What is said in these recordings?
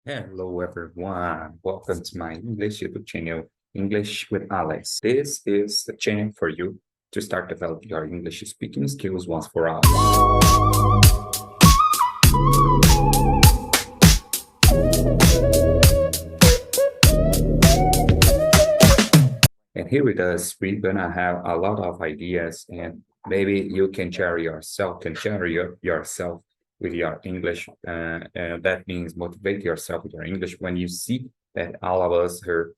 Hello, everyone. Welcome to my English YouTube channel, English with Alex. This is the channel for you to start developing your English speaking skills once for all. And here with us, we're gonna have a lot of ideas, and maybe you can share yourself with your English. That means motivate yourself with your English when you see that all of us here,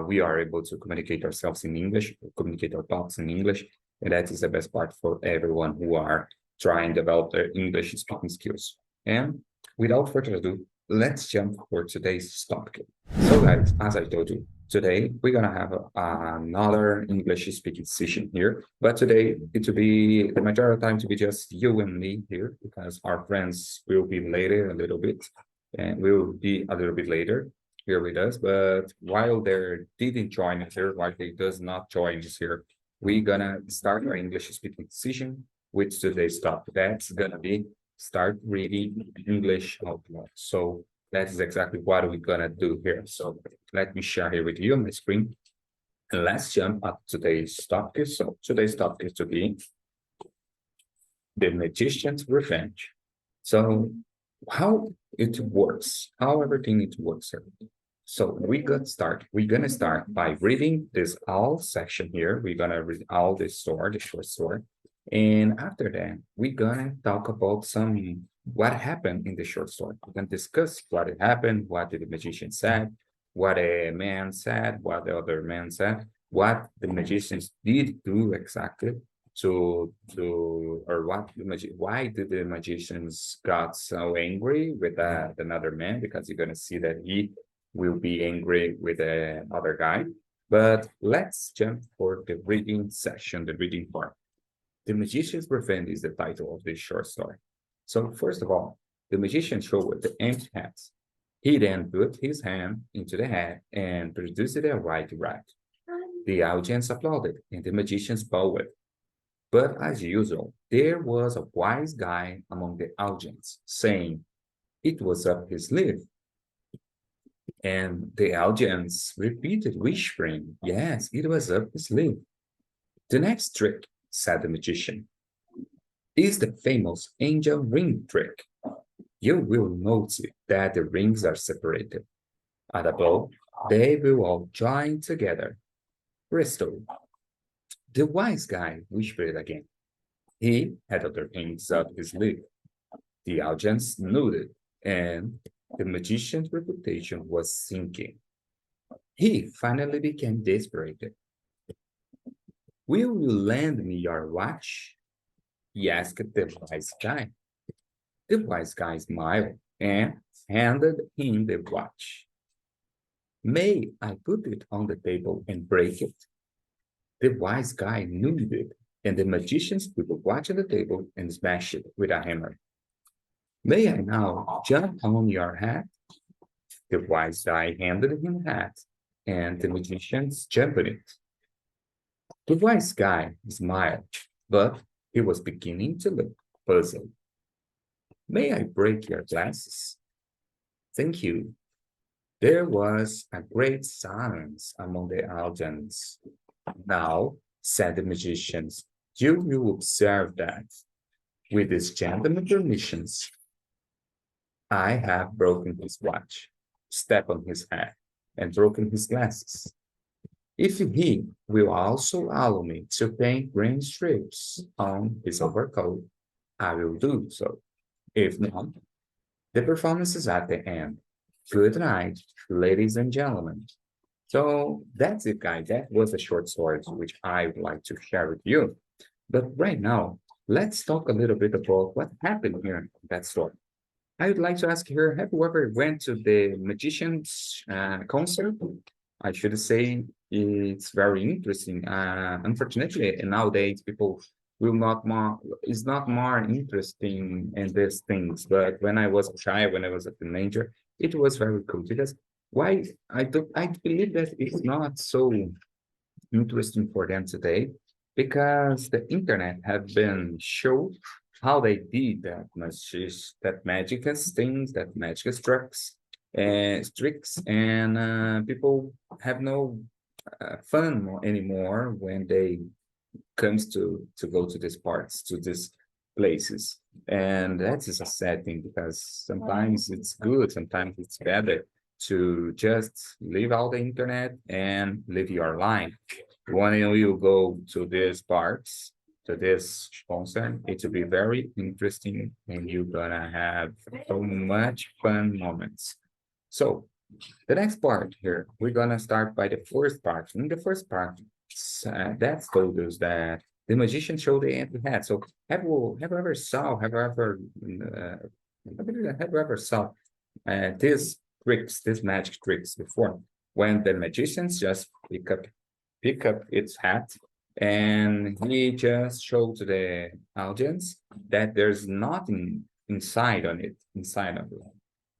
we are able to communicate ourselves in English, communicate our thoughts in English, and that is the best part for everyone who are trying to develop their English speaking skills. And without further ado, let's jump for today's topic. So, guys, as I told you, today we're gonna have another English speaking session here, but today it will be the majority of the time to be just you and me here because our friends will be later a little bit and will be a little bit later here with us. But while they didn't join us here, while they does not join us here, we're gonna start our English speaking session with today's topic. That's gonna be start reading English out loud. So that is exactly what we're gonna do here. So let me share here with you on my screen. And let's jump up today's topic. So today's topic is to be the magician's revenge. So how it works, how everything it works here. So we're gonna start by reading this all section here. We're gonna read all this story, the short story. And after that, we're gonna talk about what happened in the short story. We can discuss what happened, what did the magician said, what a man said, what the other man said, what the magicians did do exactly to or why did the magicians got so angry with another man, because you're going to see that he will be angry with another guy. But let's jump for the reading section, the reading part. The Magician's Revenge is the title of this short story. So first of all, the magician showed the empty hat. He then put his hand into the hat and produced a right rat. The audience applauded and the magicians bowed. But as usual, there was a wise guy among the audience saying it was up his sleeve. And the audience repeated, whispering, yes, it was up his sleeve. The next trick, said the magician, is the famous angel ring trick. You will notice that the rings are separated. At a blow, they will all join together. Presto. The wise guy whispered again. He had other rings up his sleeve. The audience nodded, and the magician's reputation was sinking. He finally became desperate. Will you lend me your watch? He asked the wise guy. The wise guy smiled and handed him the watch. May I put it on the table and break it? The wise guy nodded, and the magicians put the watch on the table and smashed it with a hammer. May I now jump on your hat? The wise guy handed him a hat, and the magicians jumped it. The wise guy smiled, but he was beginning to look puzzled. May I break your glasses? Thank you. There was a great silence among the audience. Now, said the magicians, you will observe that, with this gentleman's permissions, I have broken his watch, stepped on his hat, and broken his glasses. If he will also allow me to paint green strips on his overcoat, I will do so. If not, the performance is at the end. Good night, ladies and gentlemen. So that's it, guys. That was a short story which I would like to share with you. But right now, let's talk a little bit about what happened here in that story. I would like to ask here, have you ever went to the magician's concert? I should say it's very interesting. Unfortunately, nowadays people will not more is not more interesting in these things. But when I was a child, when I was a teenager, it was very cool because why I believe that it's not so interesting for them today because the internet have been shown how they did that magic things, that magic tricks. tricks, and people have no fun anymore when they comes to go to these parts, to these places. And that is a sad thing because sometimes it's good, sometimes it's better to just leave out the internet and live your life. When you go to these parts, to this concert, it will be very interesting and you're gonna have so much fun moments. So the next part here, we're gonna start by the first part. In the first part, that told us that the magician showed the empty hat. So have you ever saw these tricks, these magic tricks before? When the magicians just pick up its hat and he just showed to the audience that there's nothing inside of it.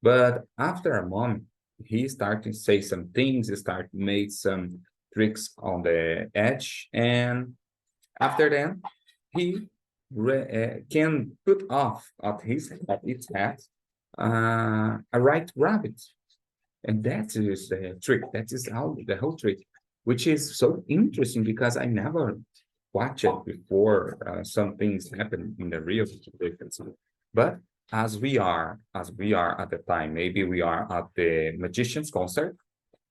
But after a moment, he started to say some things, he started made some tricks on the edge, and after that, he can put off at its head a right rabbit, and that is the trick. That is how the whole trick, which is so interesting because I never watched it before. Some things happen in the real situations, but as we are at the time, maybe we are at the magician's concert.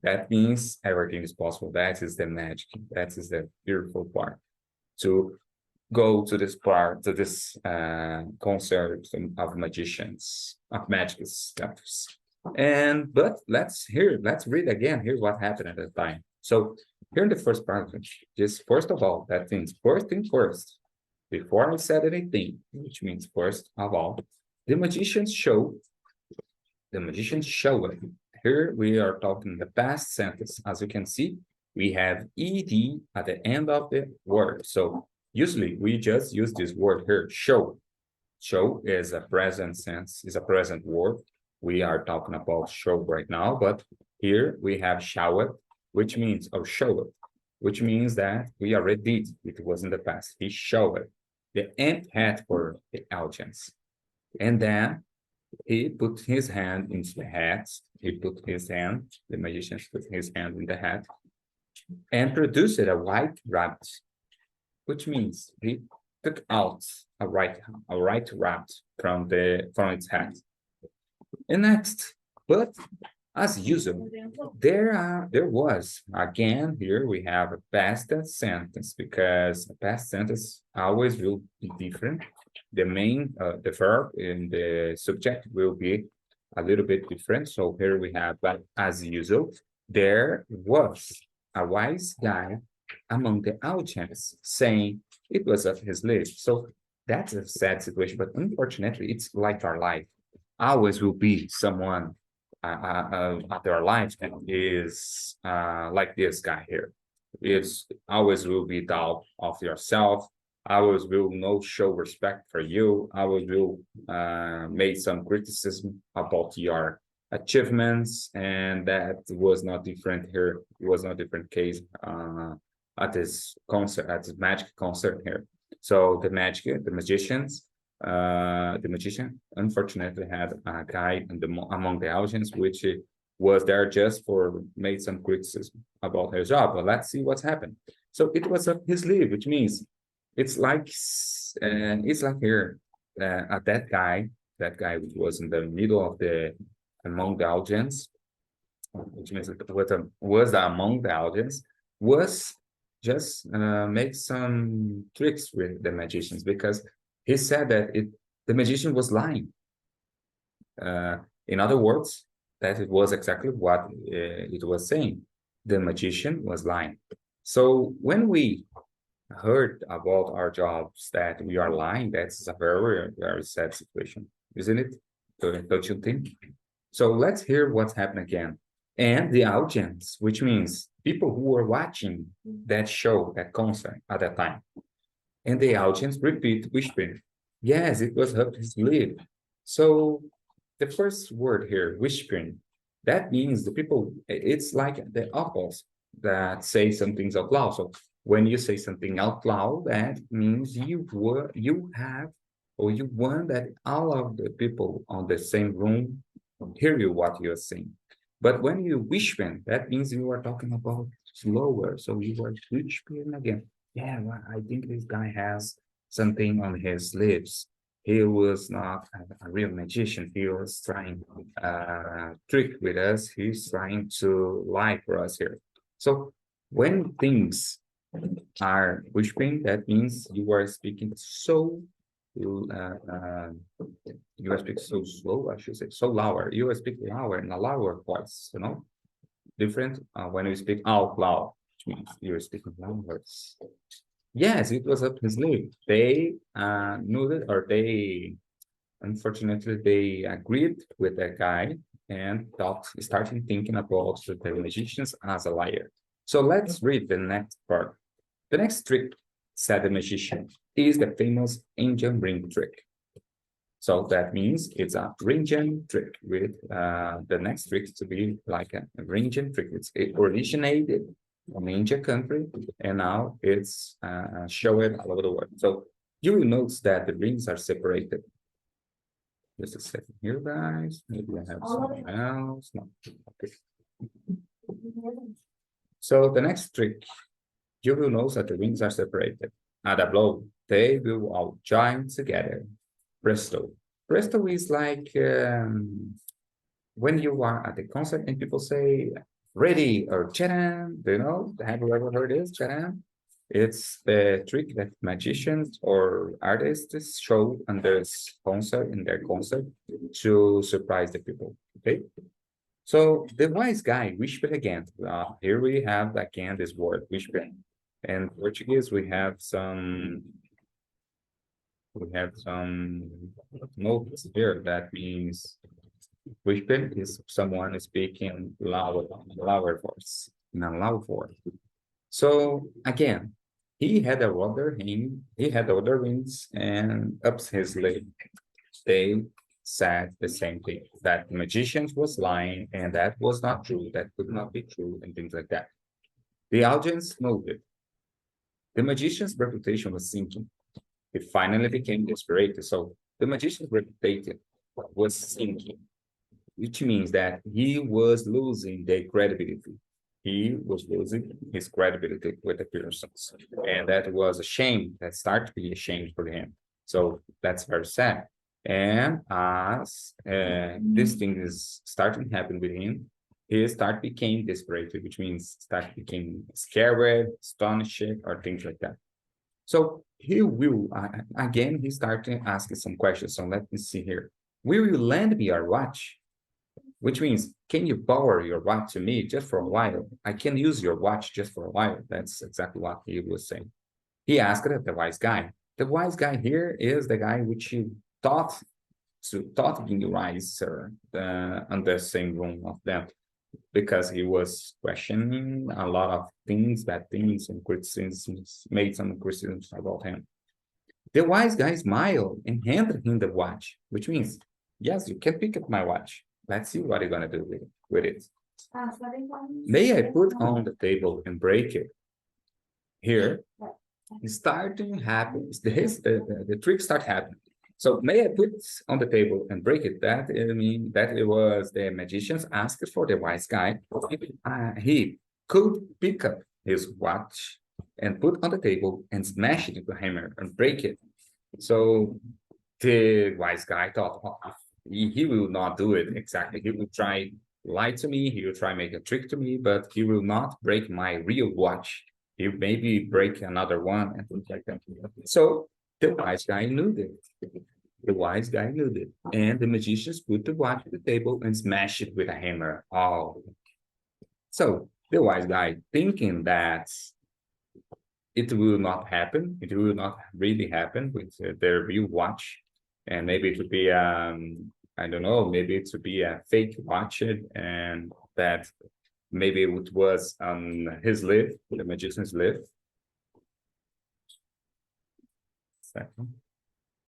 That means everything is possible. That is the magic. That is the beautiful part. To go to this part, to this concert of magicians, of magic stuffs. And but let's read again. Here's what happened at the time. So here in the first part, just first of all, that means first thing first. Before I said anything, which means first of all, the magicians show the magician showed. Here we are talking the past sentence. As you can see, we have ed at the end of the word. So usually we just use this word here, show. Show is a present sense, is a present word. We are talking about show right now, but here we have showed, which means, or showed, which means that we already did. It was in the past. He showed the end hat for the audience. And then he put his hand into the hat. He put his hand, the magician put his hand in the hat and produced a white rabbit, which means he took out a white rabbit from its hat. And next, but as usual, there was again here we have a past sentence because a past sentence always will be different. The main the verb in the subject will be a little bit different. So here we have, but as usual, there was a wise guy among the audience saying it was up his sleeve. So that's a sad situation, but unfortunately, it's like our life. Always will be someone at our life that is like this guy here. It's always will be doubt of yourself. Always will not show respect for you. Always will make some criticism about your achievements, and that was not different here. It was not different case at this concert, at this magic concert here. So the magician unfortunately had a guy among the audience which was there just for made some criticism about his job. But let's see what's happened. So it was up his sleeve, which means it's like here at that guy which was in the middle of the among the audience, which means it was among the audience, was just make some tricks with the magicians because he said that the magician was lying. In other words, that it was exactly what it was saying. The magician was lying. So when we heard about our jobs that we are lying, that's a very, very sad situation, isn't it? Don't you think? So let's hear what's happened again. And the audience, which means people who were watching that show, that concert at that time. And the audience repeat whispering, yes, it was up his sleeve. So the first word here, whispering, that means the people, it's like the opposite that say some things out loud. So when you say something out loud, that means you want that all of the people on the same room hear you what you're saying. But when you whisper, that means you are talking about slower. So you are whispering again. Yeah, well, I think this guy has something on his lips. He was not a real magician. He was trying trick with us. He's trying to lie for us here. So when things are whispering, that means you are speaking so uh, you are speaking so slow, I should say, so louder. You are speaking louder in a louder voice, different when you speak out loud, which means you're speaking louder. Yes, it was up his sleeve. They knew it, or they, unfortunately, they agreed with that guy and starting thinking about the magicians as a liar. So let's read the next part. The next trick, said the magician, is the famous engine ring trick. So that means it's a ring trick with the next trick to be like a ring trick. It originated from India country and now it's showing all over the world. So you will notice that the rings are separated. Just a second here, guys. Maybe I have something else. No. Okay. So the next trick, you will notice that the rings are separated. At a blow, they will all join together. Presto. Presto is like when you are at the concert and people say ready or charan. Do you know? Have you ever heard this? Charan? It's the trick that magicians or artists show on their concert in their concert to surprise the people. Okay. So the wise guy whispered again. Here we have again this word whisper. In Portuguese, we have some notes here. That means whisper is someone speaking louder voice, in a loud voice. So again, he had other rings and ups his lip. They said the same thing, that magicians was lying and that was not true, that could not be true, and things like that. The audience noted. The magician's reputation was sinking. He finally became desperate. So the magician's reputation was sinking, which means that he was losing the credibility. He was losing his credibility with the persons. And that was a shame. That started to be a shame for him. So that's very sad. And as this thing is starting to happen with him, he became desperate, which means became scared, astonished, or things like that. So he will, again, he started asking some questions. So let me see here. Will you lend me your watch? Which means, can you borrow your watch to me just for a while? I can use your watch just for a while. That's exactly what he was saying. He asked the wise guy. The wise guy here is the guy which he thought being wiser on the same room of them, because he was questioning a lot of things, bad things, and criticisms, made some criticisms about him. The wise guy smiled and handed him the watch, which means, yes, you can pick up my watch. Let's see what you're gonna do with it. May I put on the table and break it? Here, starting happens. The trick start happening. So may I put on the table and break it? That I mean that it was the magicians asked for the wise guy. He could pick up his watch and put on the table and smash it with a hammer and break it. So the wise guy thought, oh, he will not do it exactly. He will try lie to me. He will try make a trick to me, but he will not break my real watch. He maybe break another one and things like that. So the wise guy knew that. The wise guy knew that. And the magicians put the watch on the table and smash it with a hammer. Oh. So the wise guy thinking that it will not happen. It will not really happen with their real watch. And maybe it would be, I don't know, maybe it would be a fake watch and that maybe it was on his lip, the magician's lip. Second.